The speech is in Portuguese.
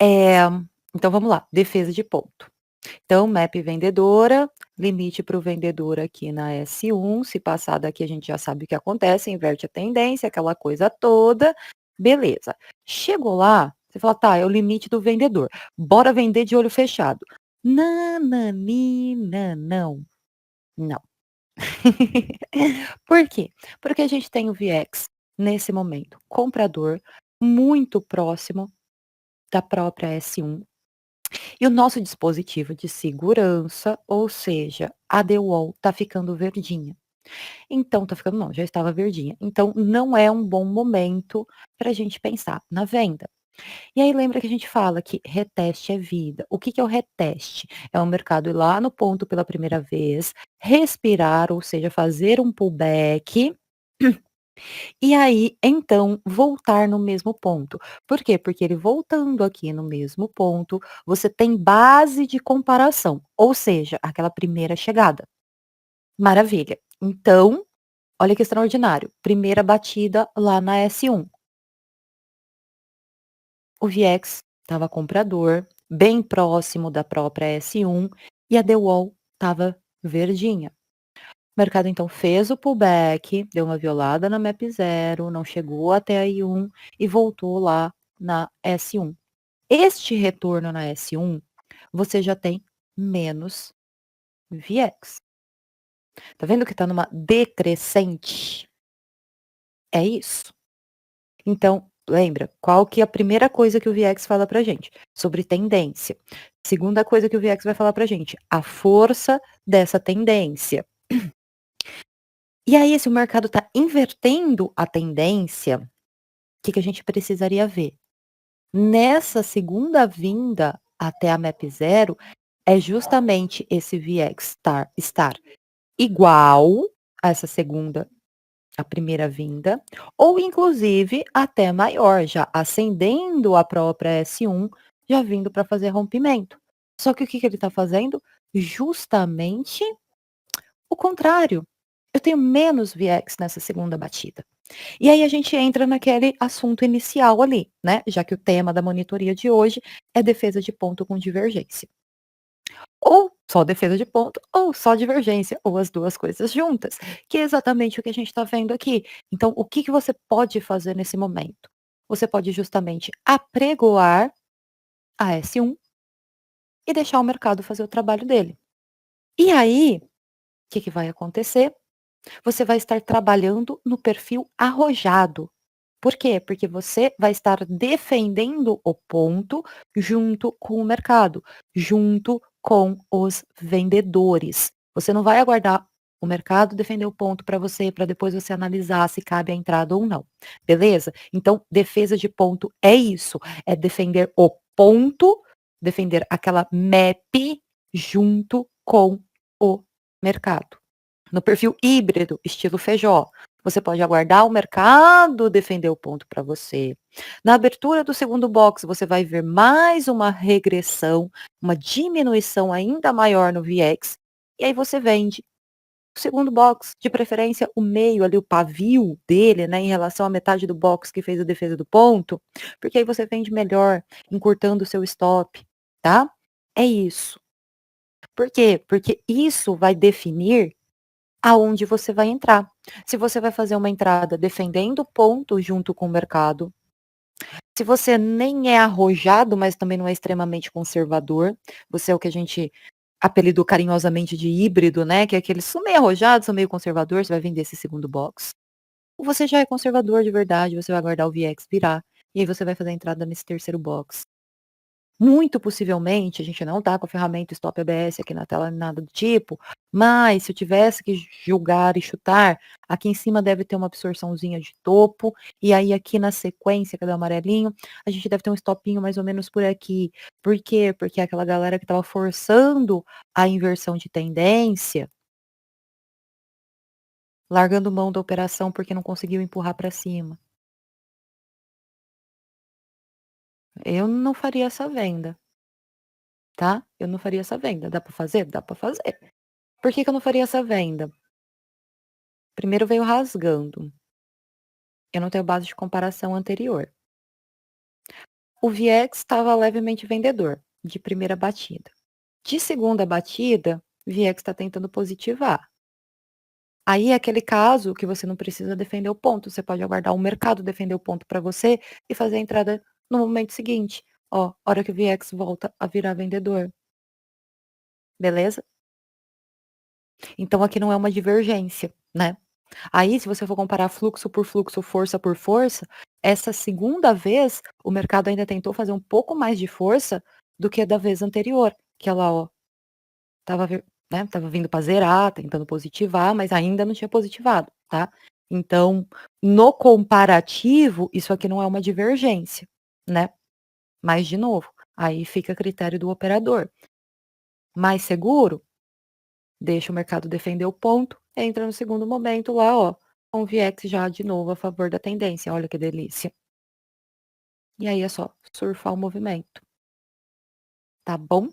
Eh, então vamos lá, defesa de ponto. Então, map vendedora, limite para o vendedor aqui na S1, se passar daqui a gente já sabe o que acontece, inverte a tendência, aquela coisa toda, beleza. Chegou lá, você fala: "Tá, é o limite do vendedor, bora vender de olho fechado". Nananina não, não. Por quê? Porque a gente tem o VX, nesse momento, comprador, muito próximo da própria S1. E o nosso dispositivo de segurança, ou seja, a DWOL tá ficando verdinha. Então tá ficando não, já estava verdinha. Então não é um bom momento para a gente pensar na venda. E aí lembra que a gente fala que reteste é vida. O que que é o reteste? É o mercado ir lá no ponto pela primeira vez, respirar, ou seja, fazer um pullback e aí, então, voltar no mesmo ponto. Por quê? Porque ele voltando aqui no mesmo ponto, você tem base de comparação, ou seja, aquela primeira chegada. Maravilha. Então, olha que extraordinário, primeira batida lá na S1. O Viex estava comprador, bem próximo da própria S1, e a DeWalt estava verdinha. O mercado então fez o pullback, deu uma violada na MAP 0, não chegou até a I1 e voltou lá na S1. Este retorno na S1, você já tem menos VX. Tá vendo que está numa decrescente? É isso. Então, lembra, qual que é a primeira coisa que o VX fala pra gente? Sobre tendência. Segunda coisa que o VX vai falar pra gente, a força dessa tendência. E aí, se o mercado está invertendo a tendência, o que que a gente precisaria ver? Nessa segunda vinda até a MAP 0, é justamente esse VX estar igual a essa segunda, a primeira vinda, ou inclusive até maior, já acendendo a própria S1, já vindo para fazer rompimento. Só que o que que ele está fazendo? Justamente o contrário. Eu tenho menos VX nessa segunda batida. E aí a gente entra naquele assunto inicial ali, né, já que o tema da monitoria de hoje é defesa de ponto com divergência. Ou só defesa de ponto, ou só divergência, ou as 2 coisas juntas, que é exatamente o que a gente está vendo aqui. Então o que que você pode fazer nesse momento? Você pode justamente apregoar a S1 e deixar o mercado fazer o trabalho dele. E aí, o que que vai acontecer? Você vai estar trabalhando no perfil arrojado. Por quê? Porque você vai estar defendendo o ponto junto com o mercado, junto com os vendedores. Você não vai aguardar o mercado defender o ponto para depois você analisar se cabe a entrada ou não. Beleza? Então, defesa de ponto é isso, é defender o ponto, defender aquela map junto com o mercado. No perfil híbrido, estilo feijó, você pode aguardar o mercado defender o ponto para você. Na abertura do segundo box, você vai ver mais uma regressão, uma diminuição ainda maior no VX, e aí você vende o segundo box, de preferência o meio ali, o pavio dele, né, em relação à metade do box que fez a defesa do ponto, porque aí você vende melhor, encurtando o seu stop, tá? É isso. Por quê? Porque isso vai definir aonde você vai entrar. Se você vai fazer uma entrada defendendo o ponto junto com o mercado, se você nem é arrojado, mas também não é extremamente conservador, você é o que a gente apelidou carinhosamente de híbrido, né, que é aquele sou meio arrojado, sou meio conservador, você vai vender esse segundo box. Ou você já é conservador de verdade, você vai aguardar o VX virar, e aí você vai fazer a entrada nesse terceiro box. Muito possivelmente, a gente não tá com a ferramenta Stop ABS aqui na tela, nada do tipo, mas se eu tivesse que julgar e chutar, aqui em cima deve ter uma absorçãozinha de topo, e aí aqui na sequência, cadê o amarelinho? A gente deve ter um stopinho mais ou menos por aqui. Por quê? Porque é aquela galera que estava forçando a inversão de tendência, largando mão da operação porque não conseguiu empurrar para cima. Eu não faria essa venda, tá? Eu não faria essa venda. Dá para fazer? Dá para fazer. Por que que eu não faria essa venda? Primeiro veio rasgando, eu não tenho base de comparação anterior. o VIX estava levemente vendedor, de primeira batida. De segunda batida, o VIX está tentando positivar. Aí é aquele caso que você não precisa defender o ponto, você pode aguardar o mercado defender o ponto para você e fazer a entrada no momento seguinte. Ó, hora que o VIX volta a virar vendedor, beleza? Então aqui não é uma divergência, né. Aí se você for comparar fluxo por fluxo, força por força, essa segunda vez o mercado ainda tentou fazer um pouco mais de força do que a da vez anterior, que ela, ó, estava né, estava vindo para zerar, tentando positivar, mas ainda não tinha positivado, tá. Então, no comparativo, isso aqui não é uma divergência, né. Mas de novo, aí fica a critério do operador. Mais seguro? Deixa o mercado defender o ponto, entra no segundo momento lá, ó, com o VIX já de novo a favor da tendência, olha que delícia. E aí é só surfar o movimento, tá bom?